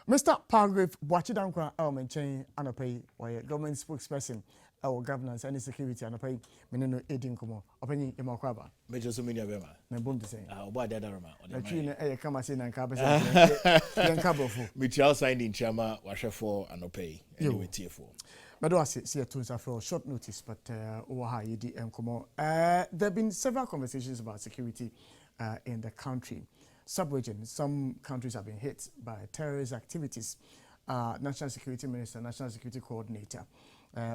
Mr. Palgrave, Boakye-Danquah, Elmenchain, Anapay, or government spokesperson, our governance and security, Anapay, Menino Edincomo, opinion Imakwaba. Major Sumina Bema. My boom to say. What that aroma? The tree, a come as in and cabas and cabo. Michel signed in Chama, Washer for and Opay, and with TF4. But do I see a tools for short notice, but Oaha, there have been several conversations about security in the country. Sub-region, some countries have been hit by terrorist activities. National Security Minister, National Security Coordinator,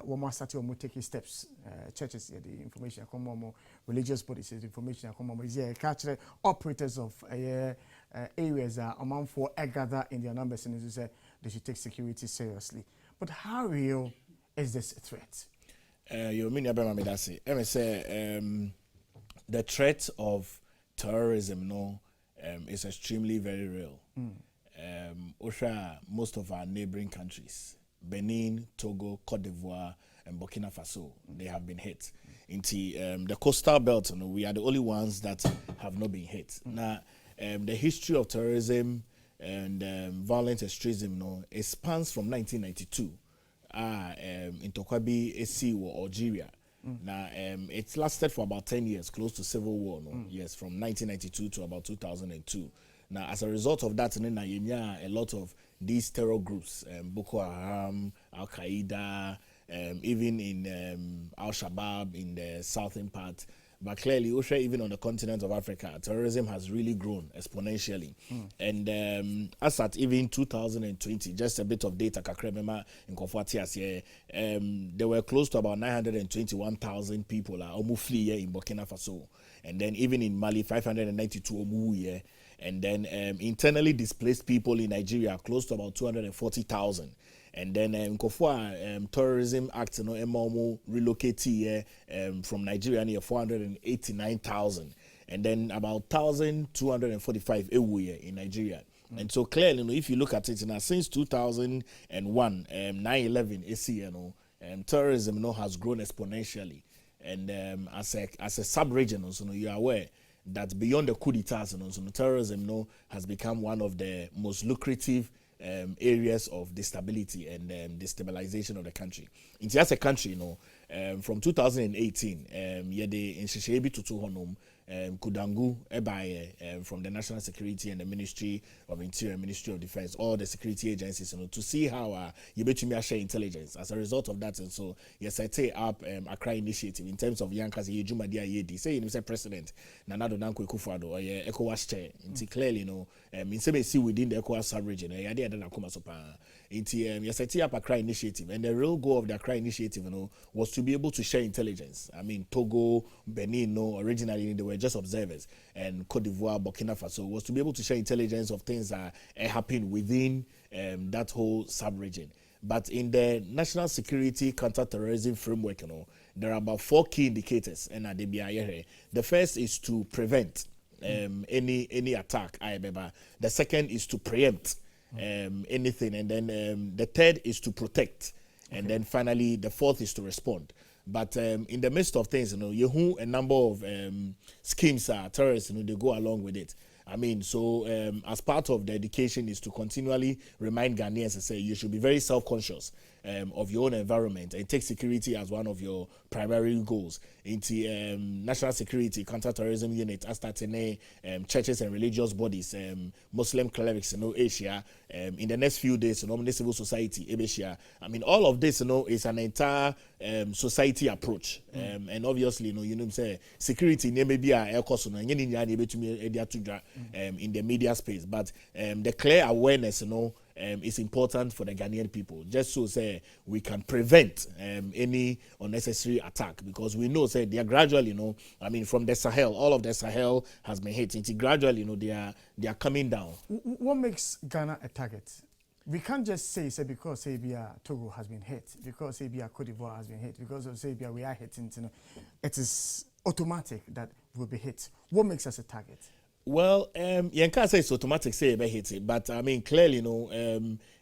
one more starting to take steps. Churches, the information, religious bodies, the information, cultural operators of areas amount for gather in their numbers, and they say they should take security seriously. But how real is this threat? You mean I say the threat of terrorism, no. Is extremely very real. Most of our neighboring countries, Benin, Togo, Cote d'Ivoire, and Burkina Faso, they have been hit. Into the coastal belt, we are the only ones that have not been hit. Now, the history of terrorism and violent extremism, it spans from 1992 in Tokwabi, AC or Algeria. Now, it's lasted for about 10 years, close to civil war, yes, from 1992 to about 2002. Now, as a result of that, a lot of these terror groups, Boko Haram, Al-Qaeda, even in Al-Shabaab in the southern part, but clearly, even on the continent of Africa, terrorism has really grown exponentially. And as at even 2020, just a bit of data, in Kofuatias, there were close to about 921,000 people in Burkina Faso. And then even in Mali, 592 and then internally displaced people in Nigeria, close to about 240,000. And then Terr0rism Act, relocate from Nigeria near 489,000, and then about 1,245 in Nigeria. And so clearly, if you look at it now, since 2001, 9/11 terrorism has grown exponentially. And as a sub-region, you are aware that beyond the coup d'etats, terrorism has become one of the most lucrative areas of stability and destabilization of the country. It's just a country, from 2018, in Shishebi to Honum, Kudangu, from the National Security and the Ministry of Interior, Ministry of Defense, all the security agencies, to see how you bet me share intelligence. As a result of that, and so yes, I take up Accra initiative in terms of Yankas Yejuma Dia Yedi. Say you say President Nanado Danko Kufuado or ECOWAS chair. It's clearly in some see within the ECOWAS sub-region. Yadi Adana Kuma Sopa. Yes, I take up Accra initiative, and the real goal of the Accra initiative, was to be able to share intelligence. I mean, Togo, Benin, originally they were just observers, and Cote d'Ivoire, Burkina Faso was to be able to share intelligence of things that happen within that whole sub-region. But in the national security counter-terrorism framework, there are about 4 key indicators. And the first is to prevent any attack. The second is to preempt anything, and then the third is to protect, and then finally the fourth is to respond. But in the midst of things, a number of schemes are terrorists, they go along with it. I mean, so as part of the education is to continually remind Ghanaians and say you should be very self-conscious of your own environment and take security as one of your primary goals. Into national security, counter-terrorism unit, as churches and religious bodies, Muslim clerics, Asia, in the next few days, civil society, Asia. I mean, all of this, is an entire society approach. And obviously, say security may be a cost in the media space, but the clear awareness, is important for the Ghanaian people, just so say we can prevent any unnecessary attack, because we know say they are gradually, I mean, from the Sahel, all of the Sahel has been hit. Until gradually, they are coming down. What makes Ghana a target? We can't just say because Togo has been hit, because Cote d'Ivoire has been hit, because of we are hitting. It is automatic that we'll be hit. What makes us a target? Well, you can't say it's automatic, say about hit it, but I mean clearly,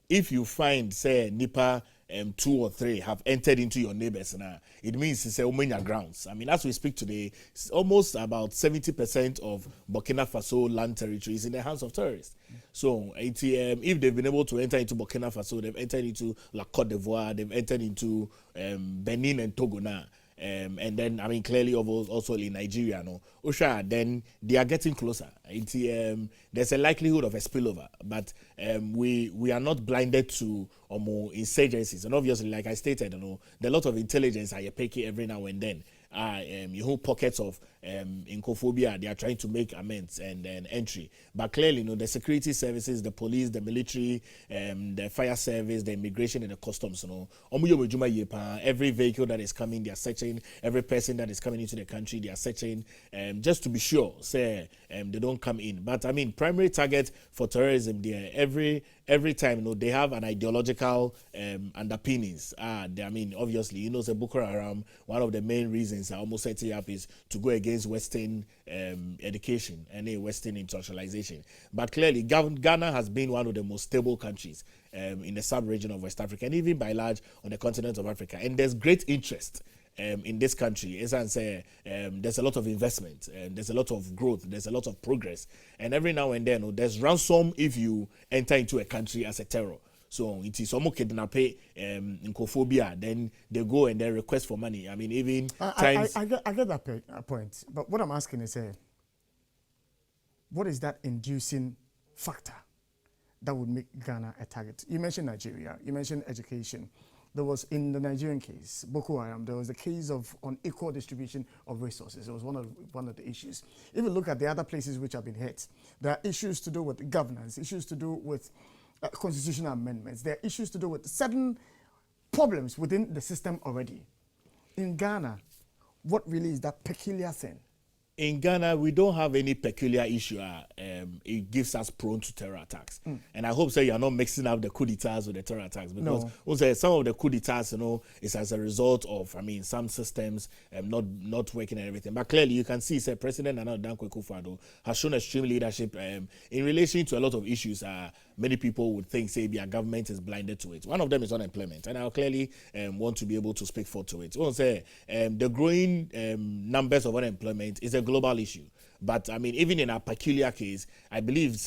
if you find say Nipa 2 or 3 have entered into your neighbors now, it means it's a grounds. I mean, as we speak today, it's almost about 70% of Burkina Faso land territory is in the hands of terrorists. So if they've been able to enter into Burkina Faso, they've entered into La Côte d'Ivoire, they've entered into Benin and Togo now. And then, I mean, clearly also in Nigeria, no, Osha, then they are getting closer. There's a likelihood of a spillover, but we are not blinded to more insurgencies. And obviously, like I stated, there are a lot of intelligence are picking every now and then. You hold pockets of incophobia, they are trying to make amends and entry. But clearly, the security services, the police, the military, the fire service, the immigration and the customs, every vehicle that is coming, they are searching. Every person that is coming into the country, they are searching, just to be sure, they don't come in. But I mean, primary target for terrorism, there every time, they have an ideological underpinnings. I mean, obviously, say Boko Haram, one of the main reasons I almost set it up is to go against Western education and Western industrialization. But clearly, Ghana has been one of the most stable countries in the sub-region of West Africa and even by large on the continent of Africa. And there's great interest in this country. As I say, there's a lot of investment, there's a lot of growth, there's a lot of progress. And every now and then, there's ransom if you enter into a country as a terror. So it is almost kidnapping incophobia. Then they go and they request for money. I mean, even times. I get that point. But what I'm asking is, what is that inducing factor that would make Ghana a target? You mentioned Nigeria. You mentioned education. There was, in the Nigerian case, Boko Haram, there was a case of unequal distribution of resources. It was one of the issues. If you look at the other places which have been hit, there are issues to do with governance, issues to do with constitutional amendments. There are issues to do with certain problems within the system already. In Ghana, what really is that peculiar thing? In Ghana, we don't have any peculiar issue. It gives us prone to terror attacks. And I hope so you are not mixing up the coup d'etats with the terror attacks, because also some of the coup d'etats, is as a result of, some systems not working and everything. But clearly, you can see, President Nana has shown extreme leadership in relation to a lot of issues. Many people would think, our government is blinded to it. One of them is unemployment, and I clearly want to be able to speak for to it. The growing numbers of unemployment is a global issue. But I mean, even in a peculiar case, I believe,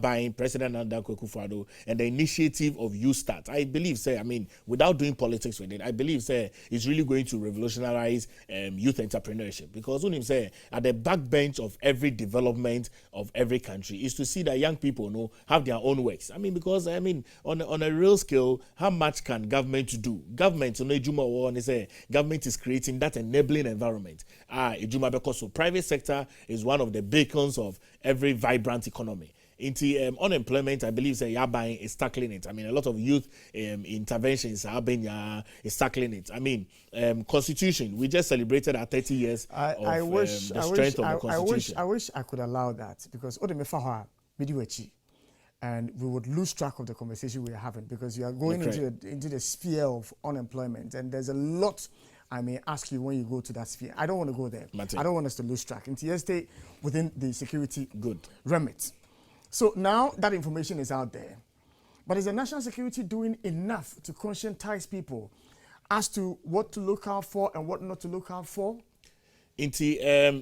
buying President Nana Akufo-Addo and the initiative of You Start, I believe, without doing politics with it, I believe, it's really going to revolutionize youth entrepreneurship. Because when him at the backbench of every development of every country is to see that young people have their own works. Because on a real scale, how much can government do? Government, government is creating that enabling environment. Because so private sector is one of the beacons of every vibrant economy. Into unemployment, I believe Yabai is tackling it. A lot of youth interventions is tackling it. Constitution, we just celebrated our 30 years of the strength of the Constitution. I wish I could allow that, because and we would lose track of the conversation we are having, because you are going into the sphere of unemployment, and there's a lot I may ask you when you go to that sphere. I don't want to go there. I don't want us to lose track. And to stay within the security remit. So now that information is out there. But is the national security doing enough to conscientize people as to what to look out for and what not to look out for? Into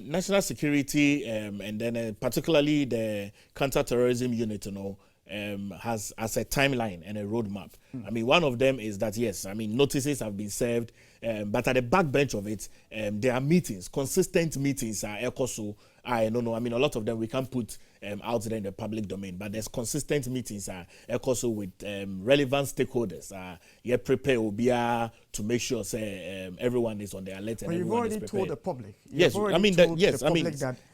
national security and then particularly the counter-terrorism unit, has as a timeline and a roadmap. One of them is that, yes, notices have been served, but at the backbench of it, there are meetings, consistent meetings. I don't know. a lot of them we can't put out there in the public domain, but there's consistent meetings also with relevant stakeholders. Prepare Obia to make sure everyone is on the alert and you've already told the public. Yes,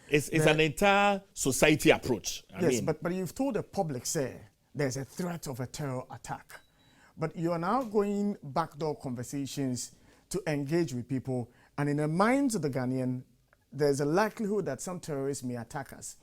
it's an entire society approach. But you've told the public, there's a threat of a terror attack. But you are now going backdoor conversations to engage with people, and in the minds of the Ghanaian, there's a likelihood that some terrorists may attack us.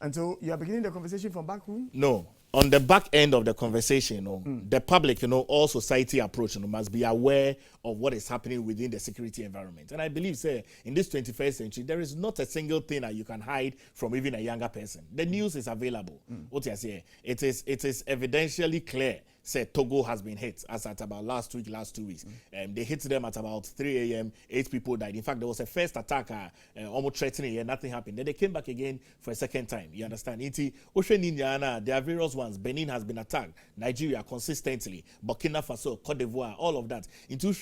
And so you are beginning the conversation from back home? No. On the back end of the conversation, the public, all society approach, must be aware of what is happening within the security environment. And I believe, in this 21st century, there is not a single thing that you can hide from even a younger person. The news is available. What you say? It is evidentially clear. said Togo has been hit as at about last 2 weeks. They hit them at about 3 a.m. 8 people died. In fact, there was a first attack, almost threatening, and nothing happened. Then they came back again for a second time. You understand? There are various ones. Benin has been attacked. Nigeria consistently. Burkina Faso, Cote d'Ivoire, all of that.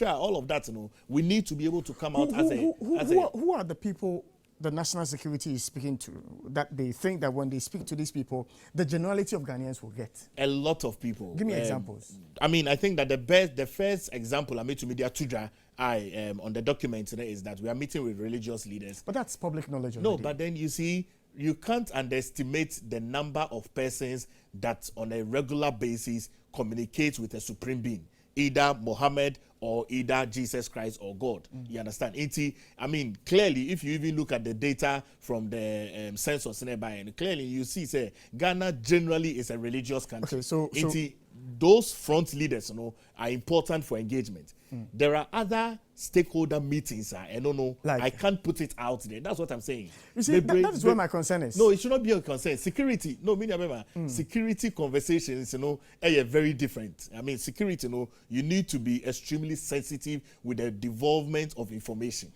All of that, we need to be able to come out who are the people the national security is speaking to, that they think that when they speak to these people, the generality of Ghanaians will get? A lot of people. Give me examples. I mean, I think that the first example I made to media Thre on the document today is that we are meeting with religious leaders. But that's public knowledge already. No, but then you see, you can't underestimate the number of persons that on a regular basis communicate with a supreme being, either Muhammad or either Jesus Christ or God. You understand? I mean, clearly, if you even look at the data from the census nearby, and clearly you see, say, Ghana generally is a religious country. Okay, so those front leaders, are important for engagement. There are other stakeholder meetings. I don't know. Like, I can't put it out there. That's what I'm saying. You see, that is where my concern is. No, it should not be a concern. Security. No, security conversations, are very different. I mean, security, you need to be extremely sensitive with the devolvement of information.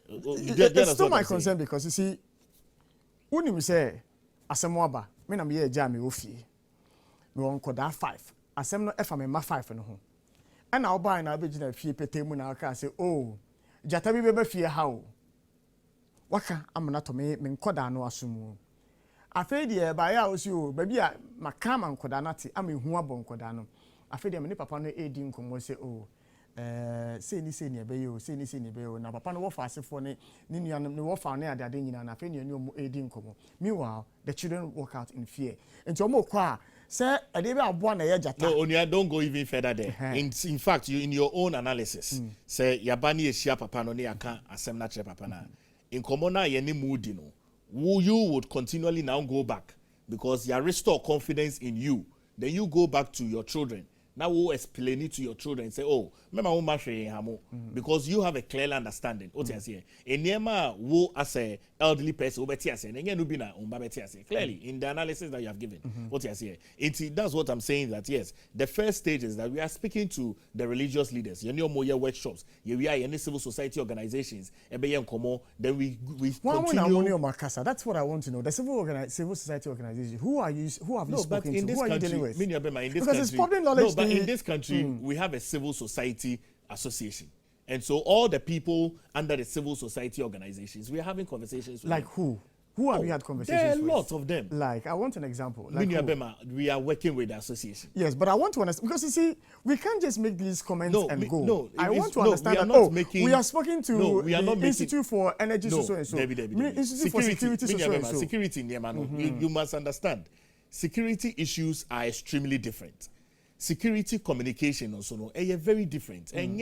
It's still my concern because, you see, when you say, Asamoaba, me na me jam me ofi. Me won koda 5. Asem no efa me ma 5 no ho. And I'll buy na be gina fie pete mu na aka say, oh, jata bi bebe fie ha o. Waka amna to me nkoda no asumu. Afi de ba ya osi o, ba bi a maka man nkoda na te am ehu abon nkoda no. Afi de me ni papa no edi nkomo say, oh, say ni ebe yo, say ni ebe yo. Na papa no wo fa asefo ne nua no wo fa ne ade nyina na afi ne omo edi nkomo. Meanwhile, the children walk out in fear. Nti omo kwa say ade be aboa na ye jata. No, Onia, don't go even further there. In fact, you in your own analysis, say yabani eshia papa no ne aka asem na chere papa na. In komona ye ni moodi no. You would continually now go back because you restore confidence in you. Then you go back to your children. Now we'll explain it to your children and say, oh, because you have a clear understanding. In Niema, wo as a elderly person, clearly in the analysis that you have given. That's what I'm saying, that yes, the first stage is that we are speaking to the religious leaders. You workshops, we are in civil society organizations, then we continue. That's what I want to know. The civil society organization, who have you spoken to? Who are you dealing with? Because it's public knowledge. But in this country, we have a civil society association. And so all the people under the civil society organizations, we are having conversations with like them. Who have you had conversations with? There are lots of them. Like, I want an example. Like we are working with the association. Yes, but I want to understand, because you see, we can't just make these comments and go. No, I want to understand that, we are speaking to the Institute for Energy Social and so. Institute for Security Social and so. Security, you must understand. Security issues are extremely different. Security communication also no very different. And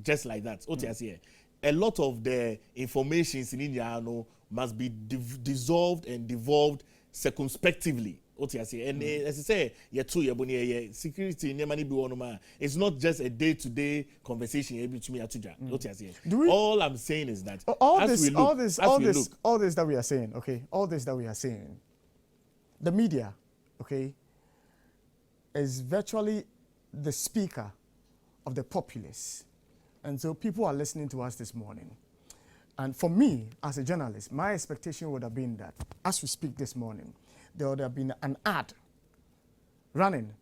just like that. A lot of the information in India must be dissolved and devolved circumspectively. And as I say, security it's not just a day-to-day conversation. All I'm saying is that all this that we are saying, okay, all this that we are saying, the media, okay, is virtually the speaker of the populace. And so people are listening to us this morning. And for me, as a journalist, my expectation would have been that as we speak this morning, there would have been an ad running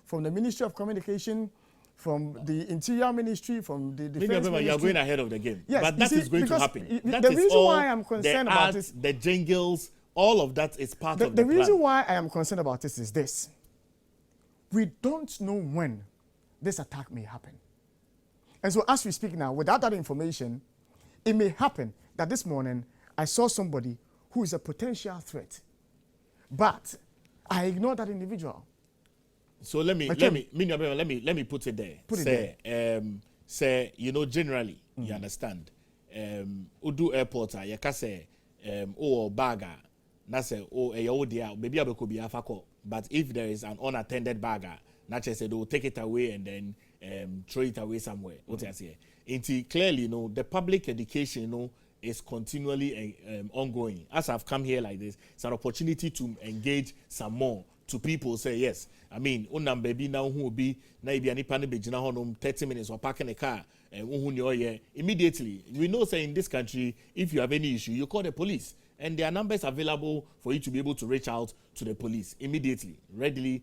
from the Ministry of Communication, from the Interior Ministry, from the Defense Ministry. You are going ahead of the game. Yes, but that is going to happen. The reason why I'm concerned about this, the jingles, all of that is part of the plan. The reason why I am concerned about this is this. We don't know when this attack may happen. And so as we speak now, without that information, it may happen that this morning I saw somebody who is a potential threat, but I ignore that individual. So let me put it there. Say, generally, you understand. Udu airport, you can say, bagger, na say, maybe I but if there is an unattended bagger, not just say they will take it away and then throw it away somewhere. What I say? Clearly, the public education, is continually ongoing. As I've come here like this, it's an opportunity to engage some more to people say yes. I mean, unam baby now who will be na ibi ani pani be jina honum 30 minutes or parking a car and immediately. We know say in this country, if you have any issue, you call the police. And there are numbers available for you to be able to reach out to the police immediately, readily.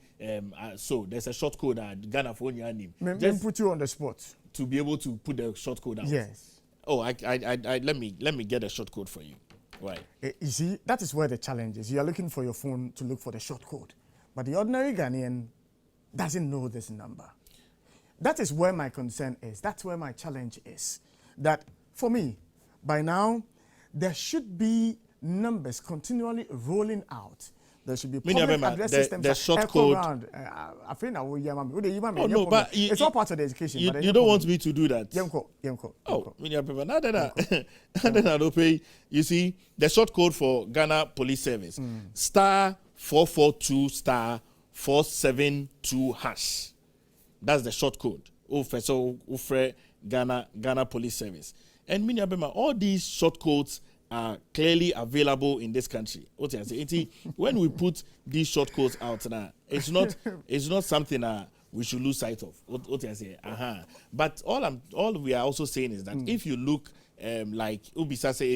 So there's a short code at Ghana for your name. Just put you on the spot to be able to put the short code out. Yes. Oh, let me get a short code for you. Why? You see, that is where the challenge is. You are looking for your phone to look for the short code, but the ordinary Ghanaian doesn't know this number. That is where my concern is. That's where my challenge is. That for me, by now, there should be numbers continually rolling out. There should be public address systems the short code. I think now but it's all part of the education. You don't want me to do that. You see, the short code for Ghana Police Service, *442 *472#. That's the short code. Ufre Ghana Police Service. And all these short codes are clearly available in this country. When we put these short codes out now, it's not something we should lose sight of. But all we are also saying is that if you look like Ubisa say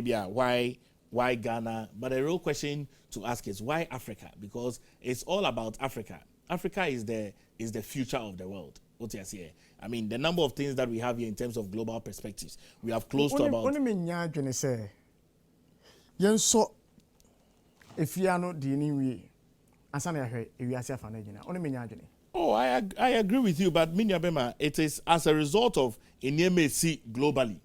why Ghana? But the real question to ask is why Africa? Because it's all about Africa. Africa is the future of the world. I mean, the number of things that we have here in terms of global perspectives, we have close to about. Oh, I agree with you, but Minyabema, it is as a result of NMAC globally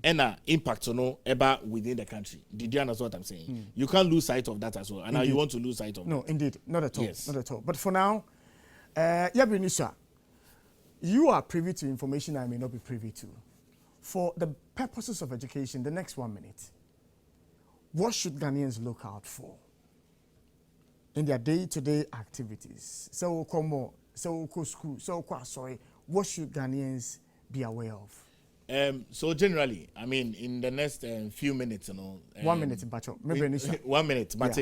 and impact within the country. Did you understand what I'm saying? You can't lose sight of that as well. And now you want to lose sight of that. No, indeed, not at all. Yes. Not at all. But for now, Yabinisha, you are privy to information I may not be privy to. For the purposes of education, the next 1 minute, what should Ghanaians look out for in their day-to-day activities? So, come school, sorry. What should Ghanaians be aware of? So generally, I mean, in the next few minutes, 1 minute, Bacho. Maybe 1 minute, but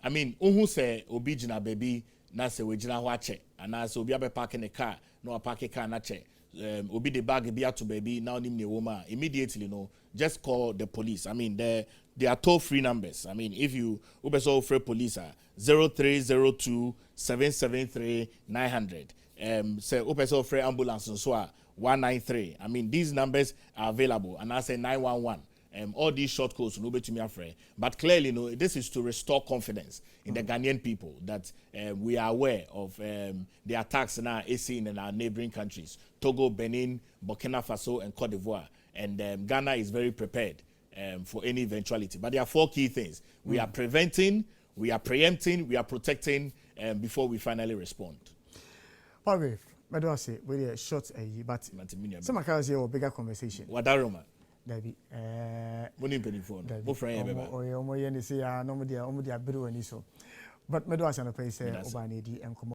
I mean, who say obi jina baby na se we jina wache, and na se obi abe park in a car, no a park a car na che. Obi the bag be to baby now nimne woman immediately just call the police. I mean there are toll-free numbers. I mean if you so Thre police 0302 773 900 say so Thre ambulance so 193. I mean these numbers are available and I say 911. All these short codes no be to me afraid. But clearly this is to restore confidence in the Ghanaian people that we are aware of the attacks now seen in our neighboring countries, Togo, Benin, Burkina Faso, and Cote d'Ivoire. And Ghana is very prepared for any eventuality. But there are 4 key things. We are preventing, we are preempting, we are protecting before we finally respond. Palgrave, I don't say we're short but some of us here a bigger conversation. Wadaroma. Dabi Mo but me do as an place obani di